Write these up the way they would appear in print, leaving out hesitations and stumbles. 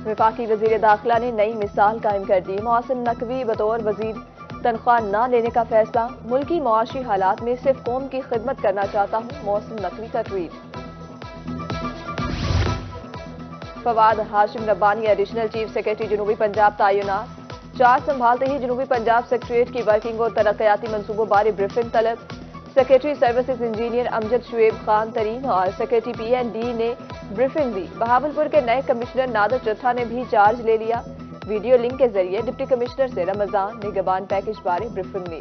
وفاقی وزیر داخلہ نے نئی مثال قائم کر دی، محسن نقوی بطور وزیر تنخواہ نہ لینے کا فیصلہ، ملکی معاشی حالات میں صرف قوم کی خدمت کرنا چاہتا ہوں، محسن نقوی کا ٹویٹ۔ فواد ہاشم ربانی ایڈیشنل چیف سیکرٹری جنوبی پنجاب تعینات، چارج سنبھالتے ہی جنوبی پنجاب سیکریٹریٹ کی ورکنگ اور ترقیاتی منصوبوں بارے بریفنگ طلب، سیکرٹری سروسز انجینئر امجد شعیب خان ترین اور سیکرٹری پی این ڈی نے بریفنگ دی۔ بہاولپور کے نئے کمشنر نادر چٹھا نے بھی چارج لے لیا، ویڈیو لنک کے ذریعے ڈپٹی کمشنر سے رمضان نگہبان پیکج بارے بریفنگ لی۔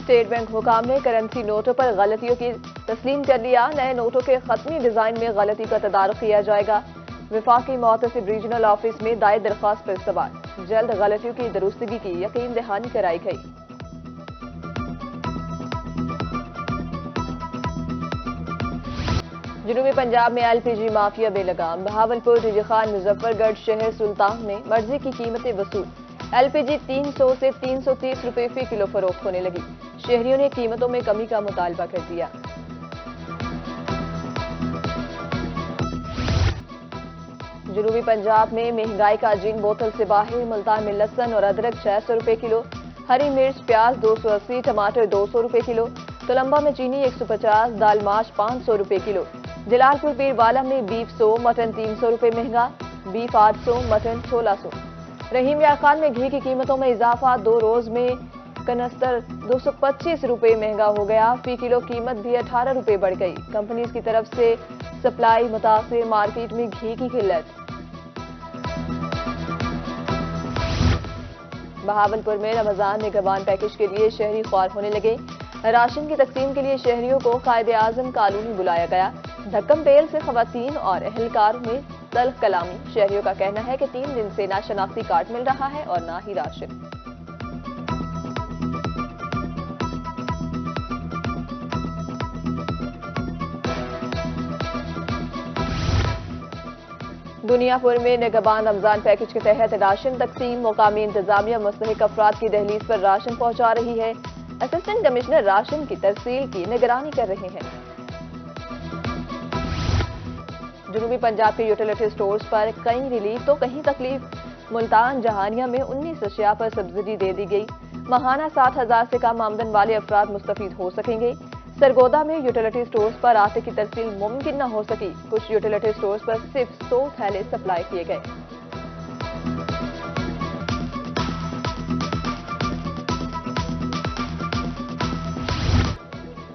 اسٹیٹ بینک حکام نے کرنسی نوٹوں پر غلطیوں کی تسلیم کر لیا، نئے نوٹوں کے ختمی ڈیزائن میں غلطی کا تدارک کیا جائے گا۔ وفاقی محتسب ریجنل آفس میں دائر درخواست پر سوال، جلد غلطیوں کی درستگی کی یقین دہانی کرائی گئی۔ جنوبی پنجاب میں ایل پی جی مافیا بے لگام، بہاولپور ڈی جی خان مظفر گڑھ شہر سلطان میں مرضی کی قیمتیں وصول، ایل پی جی 300 سے 330 روپے فی کلو فروخت ہونے لگی، شہریوں نے قیمتوں میں کمی کا مطالبہ کر دیا۔ جنوبی پنجاب میں مہنگائی کا جنگ بوتل سے باہر، ملتان میں لہسن اور ادرک 600 روپے کلو، ہری مرچ پیاز 280، ٹماٹر 200 روپے کلو، تلمبا میں چینی 150، دال ماش 500 روپے کلو، جلال پور پیر والا میں بیف 100، مٹن 300 روپے مہنگا، بیف 800، مٹن 1600۔ رحیم یار خان میں گھی کی قیمتوں میں اضافہ، 2 روز میں کنستر 225 روپے مہنگا ہو گیا، فی کلو قیمت بھی 18 روپے بڑھ گئی، کمپنیز کی طرف سے سپلائی متاثر، مارکیٹ میں گھی کی قلت۔ بہاولپور میں رمضان نگہبان پیکج کے لیے شہری خوار ہونے لگے، راشن کی تقسیم کے لیے شہریوں کو قائد اعظم کالونی بلایا گیا، دھکم بیل سے خواتین اور اہلکاروں میں تلخ کلامی، شہریوں کا کہنا ہے کہ 3 دن سے نہ شناختی کارڈ مل رہا ہے اور نہ ہی راشن۔ دنیا پور میں نگہبان رمضان پیکج کے تحت راشن تقسیم، مقامی انتظامیہ مستحق افراد کی دہلیز پر راشن پہنچا رہی ہے، اسسٹنٹ کمشنر راشن کی ترسیل کی نگرانی کر رہے ہیں۔ جنوبی پنجاب کے یوٹیلیٹی سٹورز پر کہیں ریلیف تو کہیں تکلیف، ملتان جہانیہ میں 19 اشیاء پر سبسڈی دے دی گئی، ماہانہ 60,000 سے کم آمدن والے افراد مستفید ہو سکیں گے۔ سرگودا میں یوٹیلیٹی سٹورز پر آٹے کی ترسیل ممکن نہ ہو سکی، کچھ یوٹیلیٹی سٹورز پر صرف 100 تھیلے سپلائی کیے گئے۔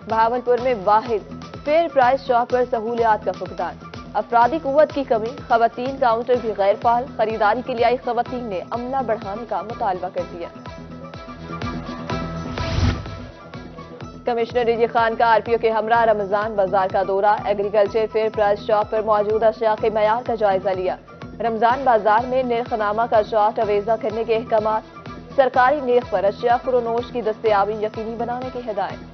بہاولپور میں واحد فیئر پرائس شاپ پر سہولیات کا فقدان، افرادی قوت کی کمی، خواتین کاؤنٹر بھی غیر فعال، خریداری کے لیے آئی خواتین نے عملہ بڑھانے کا مطالبہ کر دیا۔ کمشنر ڈی جی خان کا آر پی او کے ہمراہ رمضان بازار کا دورہ، ایگریکلچر فیئر پرائس شاپ پر موجود اشیاء کے معیار کا جائزہ لیا، رمضان بازار میں نرخ نامہ کا چارٹ اویزہ کرنے کے احکامات، سرکاری نرخ پر اشیاء فروخت کی دستیابی یقینی بنانے کی ہدایت۔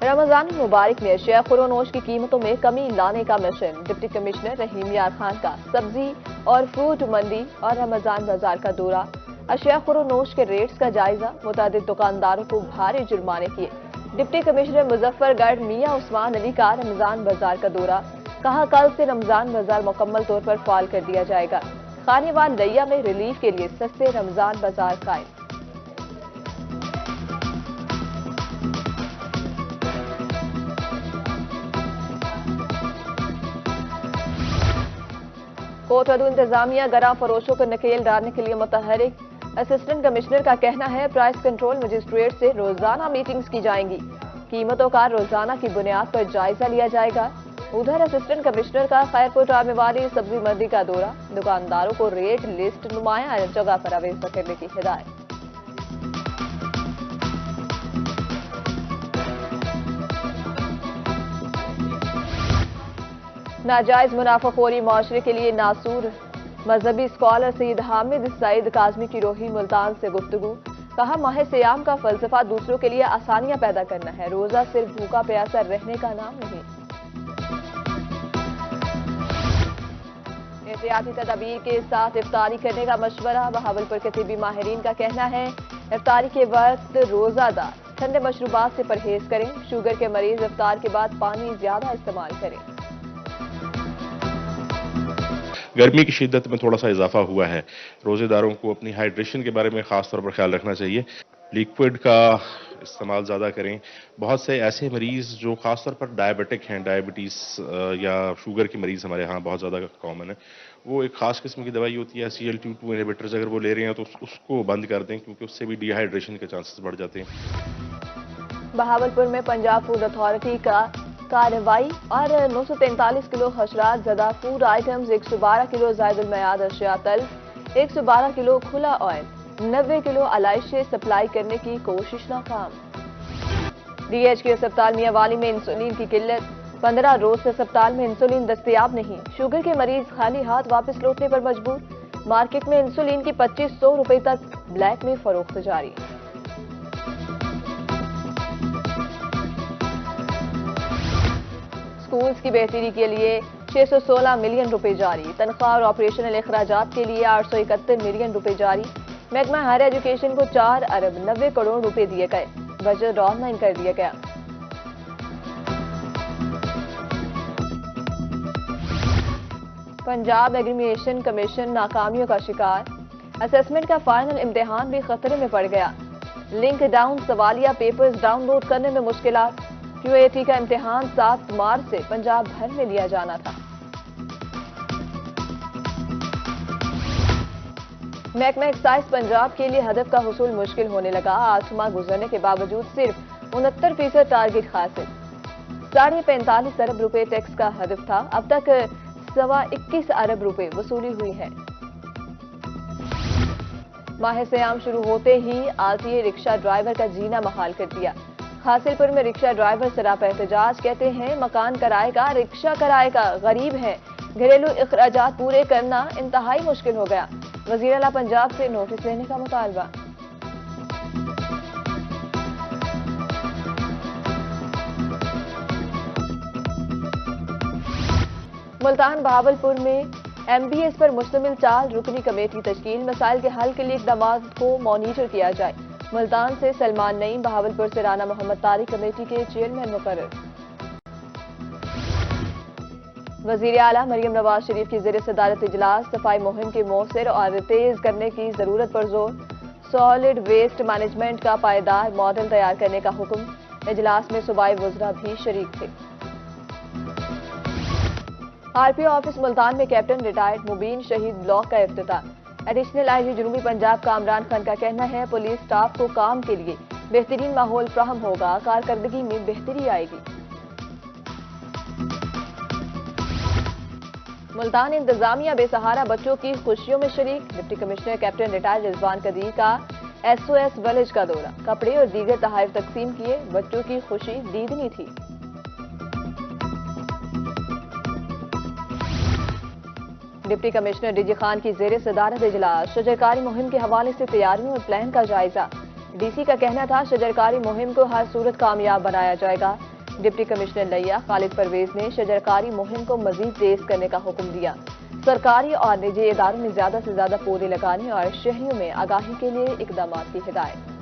رمضان مبارک میں اشیاء فروخت کی قیمتوں میں کمی لانے کا مشن، ڈپٹی کمشنر رحیم یار خان کا سبزی اور فروٹ منڈی اور رمضان بازار کا دورہ، اشیاء فروخت کے ریٹس کا جائزہ، متعدد دکانداروں کو بھاری جرمانے کیے، ڈپٹی کمشنر مظفر گڑھ میاں عثمان علی کا رمضان بازار کا دورہ، کہا کل سے رمضان بازار مکمل طور پر فعال کر دیا جائے گا، خانیوال لیا میں ریلیف کے لیے سستے رمضان بازار قائم۔ کوٹادو انتظامیہ گراں فروشوں کو نکیل ڈالنے کے لیے متحرک، اسسٹنٹ کمشنر کا کہنا ہے پرائس کنٹرول مجسٹریٹ سے روزانہ میٹنگز کی جائیں گی، قیمتوں کا روزانہ کی بنیاد پر جائزہ لیا جائے گا۔ ادھر اسسٹنٹ کمشنر کا خیرپور ٹامی والی سبزی منڈی کا دورہ، دکانداروں کو ریٹ لسٹ نمایاں جگہ پر اویزہ کرنے کی ہدایت۔ ناجائز منافع خوری معاشرے کے لیے ناسور، مذہبی اسکالر سید حامد سعید کاظمی کی روحی ملتان سے گفتگو، کہا ماہ سیام کا فلسفہ دوسروں کے لیے آسانیاں پیدا کرنا ہے، روزہ صرف بھوکا پیاسا رہنے کا نام نہیں۔ احتیاطی تدابیر کے ساتھ افطاری کرنے کا مشورہ۔ بہاولپور کے طبی ماہرین کا کہنا ہے افطاری کے وقت روزہ دار ٹھنڈے مشروبات سے پرہیز کریں۔ شوگر کے مریض افطار کے بعد پانی زیادہ استعمال کریں۔ گرمی کی شدت میں تھوڑا سا اضافہ ہوا ہے، روزے داروں کو اپنی ہائیڈریشن کے بارے میں خاص طور پر خیال رکھنا چاہیے۔ لیکوڈ کا استعمال زیادہ کریں۔ بہت سے ایسے مریض جو خاص طور پر ڈائبٹک ہیں، ڈائبٹیز یا شوگر کے مریض ہمارے ہاں بہت زیادہ کامن ہے، وہ ایک خاص قسم کی دوائی ہوتی ہے SGLT2 انہیبیٹرز، اگر وہ لے رہے ہیں تو اس کو بند کر دیں، کیونکہ اس سے بھی ڈی ہائیڈریشن کے چانسز بڑھ جاتے ہیں۔ بہاولپور میں پنجاب فوڈ اتھارٹی کا کارروائی اور 943 کلو حشرات زدہ فوڈ آئٹمز، 112 کلو زائد المیعاد اشیاء تلف، 112 کلو کھلا آئل، 90 کلو علائشیں سپلائی کرنے کی کوشش ناکام۔ DHQ اسپتال میاں والی میں انسولین کی قلت، 15 روز سے اسپتال میں انسولین دستیاب نہیں۔ شوگر کے مریض خالی ہاتھ واپس لوٹنے پر مجبور۔ مارکیٹ میں انسولین کی 2500 روپے تک بلیک میں فروخت جاری۔ سکولز کی بہتری کے لیے 616 ملین روپے جاری۔ تنخواہ اور آپریشنل اخراجات کے لیے 871 ملین روپے جاری۔ محکمہ ہائر ایجوکیشن کو 4 ارب 90 کروڑ روپے دیے گئے۔ بجٹ آن لائن کر دیا گیا۔ پنجاب ایگریگیشن کمیشن ناکامیوں کا شکار، اسسمنٹ کا فائنل امتحان بھی خطرے میں پڑ گیا۔ لنک ڈاؤن سوالیہ پیپرز ڈاؤن لوڈ کرنے میں مشکلات۔ QAT کا امتحان 7 مارچ سے پنجاب بھر میں لیا جانا تھا۔ محکمہ ایکسائز پنجاب کے لیے ہدف کا حصول مشکل ہونے لگا۔ 8 ماہ گزرنے کے باوجود صرف 69% ٹارگٹ حاصل۔ 45.5 ارب روپے ٹیکس کا ہدف تھا، اب تک 21 ارب روپے وصولی ہوئی ہے۔ ماہ سیام شروع ہوتے ہی RTA رکشہ ڈرائیور کا جینا محال کر دیا۔ حاصل پور میں رکشہ ڈرائیور سراپا احتجاج، کہتے ہیں مکان کرائے کا، رکشہ کرائے کا، غریب ہے، گھریلو اخراجات پورے کرنا انتہائی مشکل ہو گیا۔ وزیر اعلیٰ پنجاب سے نوٹس لینے کا مطالبہ۔ ملتان بہاولپور میں MBS پر مشتمل 4 رکنی کمیٹی تشکیل، مسائل کے حل کے لیے اقدامات کو مانیٹر کیا جائے۔ ملتان سے سلمان نعیم، بہاولپور سے رانا محمد طارق کمیٹی کے چیئرمین مقرر۔ وزیر اعلیٰ مریم نواز شریف کی زیر صدارت اجلاس، صفائی مہم کے مؤثر اور تیز کرنے کی ضرورت پر زور، سالڈ ویسٹ مینجمنٹ کا پائیدار ماڈل تیار کرنے کا حکم۔ اجلاس میں صوبائی وزراء بھی شریک تھے۔ RPO آفس ملتان میں کیپٹن ریٹائرڈ مبین شہید بلاک کا افتتاح۔ ایڈیشنل IG جنوبی پنجاب کامران خان کا کہنا ہے پولیس سٹاف کو کام کے لیے بہترین ماحول فراہم ہوگا، کارکردگی میں بہتری آئے گی۔ ملتان انتظامیہ بے سہارا بچوں کی خوشیوں میں شریک، ڈپٹی کمشنر کیپٹن ریٹائرڈ رضوان قدیر کا SOS ویلیج کا دورہ، کپڑے اور دیگر تحائف تقسیم کیے، بچوں کی خوشی دیدنی تھی۔ ڈپٹی کمشنر DG خان کی زیر صدارت اجلاس، شجرکاری مہم کے حوالے سے تیاریوں اور پلان کا جائزہ۔ DC کا کہنا تھا شجرکاری مہم کو ہر صورت کامیاب بنایا جائے گا۔ ڈپٹی کمشنر لیا خالد پرویز نے شجرکاری مہم کو مزید تیز کرنے کا حکم دیا۔ سرکاری اور نجی اداروں میں زیادہ سے زیادہ پودے لگانے اور شہریوں میں آگاہی کے لیے اقدامات کی ہدایت۔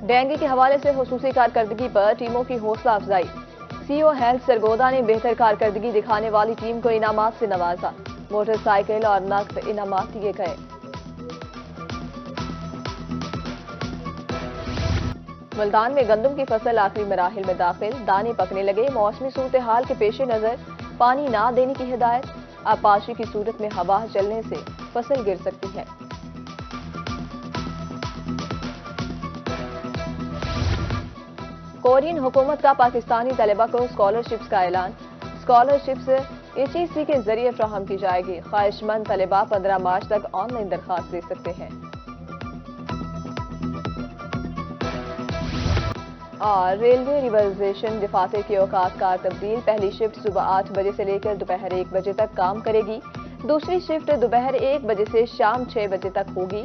ڈینگی کے حوالے سے خصوصی کارکردگی پر ٹیموں کی حوصلہ افزائی۔ CO ہیلتھ سرگودا نے بہتر کارکردگی دکھانے والی ٹیم کو انعامات سے نوازا، موٹر سائیکل اور نقد انعامات دیے گئے۔ ملتان میں گندم کی فصل آخری مراحل میں داخل، دانے پکنے لگے، موسمی صورتحال کے پیش نظر پانی نہ دینے کی ہدایت، آبپاشی کی صورت میں ہوا چلنے سے فصل گر سکتی ہے۔ کورین حکومت کا پاکستانی طلبہ کو اسکالرشپس کا اعلان، اسکالرشپس HEC کے ذریعے فراہم کی جائے گی، خواہش مند طلبہ 15 مارچ تک آن لائن درخواست دے سکتے ہیں۔ اور ریلوے ریورزیشن دفاتر کے اوقات کار تبدیل، پہلی شفٹ صبح 8 بجے سے لے کر دوپہر 1 بجے تک کام کرے گی، دوسری شفٹ دوپہر 1 بجے سے شام 6 بجے تک ہوگی،